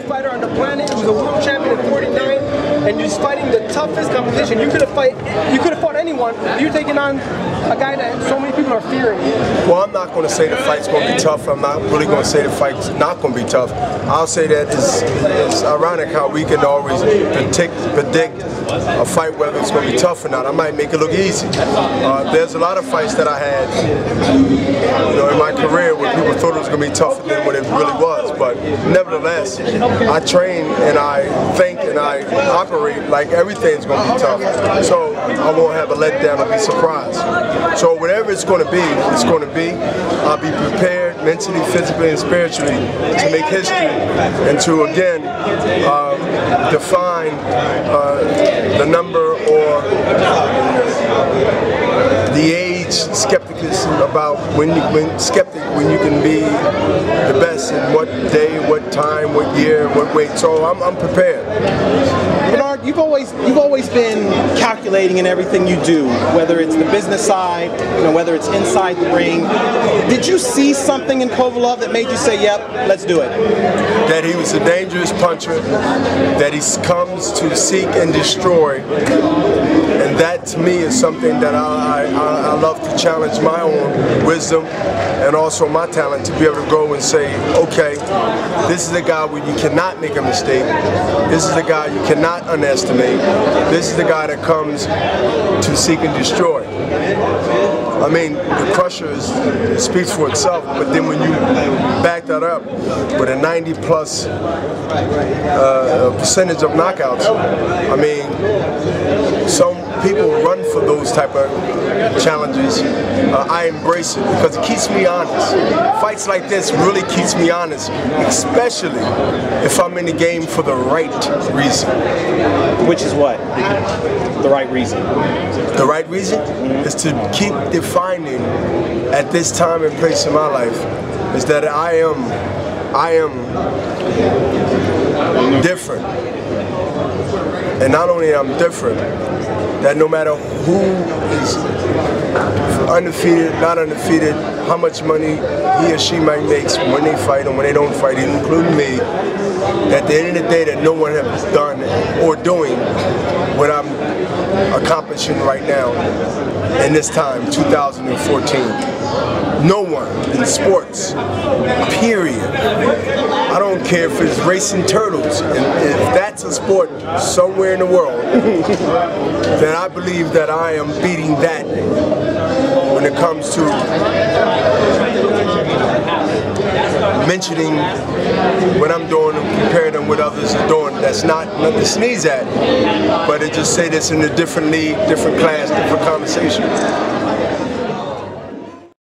fighter on the planet who's a world champion at 49, and you're fighting the toughest competition. You could have fought anyone. You're taking on a guy that so many people are fearing. Well, I'm not going to say the fight's going to be tough. I'm not really going to say the fight's not going to be tough. I'll say that it's ironic how we can always predict a fight, whether it's going to be tough or not. I might make it look easy. There's a lot of fights that I had, in my career where people thought it was going to be tougher than what it really was. But nevertheless, I train and I think and I operate like everything's going to be tough. So I won't have a letdown or be surprised. So whatever it's going to be, it's going to be. I'll be prepared mentally, physically, and spiritually to make history and to again define the number or the age skepticism about when you can be the best in what day, what time, what year, what weight. So I'm prepared. Bernard, you've always been calculating in everything you do, whether it's the business side, whether it's inside the ring. Did you see something in Kovalev that made you say, "Yep, let's do it"? That he was a dangerous puncher, that he comes to seek and destroy, and that to me is something that I love to challenge my own wisdom and also my talent to be able to go and say, okay, this is a guy where you cannot make a mistake. This is a guy you cannot underestimate. This is the guy that comes to seek and destroy. I mean, the Crusher it speaks for itself, but then when you back that up with a 90+ percentage of knockouts, I mean, some people run for those type of challenges. I embrace it because it keeps me honest. Fights like this really keeps me honest, especially if I'm in the game for the right reason. Which is what? The right reason? The right reason is to keep defining at this time and place in my life is that I am different. And not only am I different, that no matter who is undefeated, not undefeated, how much money he or she might make when they fight and when they don't fight, including me, at the end of the day that no one has done or doing what I'm accomplishing right now in this time, 2014. No one in sports, period. I don't care if it's racing turtles, and if that's a sport somewhere in the world, then I believe that I am beating that when it comes to mentioning what I'm doing and comparing them with others are doing. That's not nothing to sneeze at, but it just say this in a different league, different class, different conversation.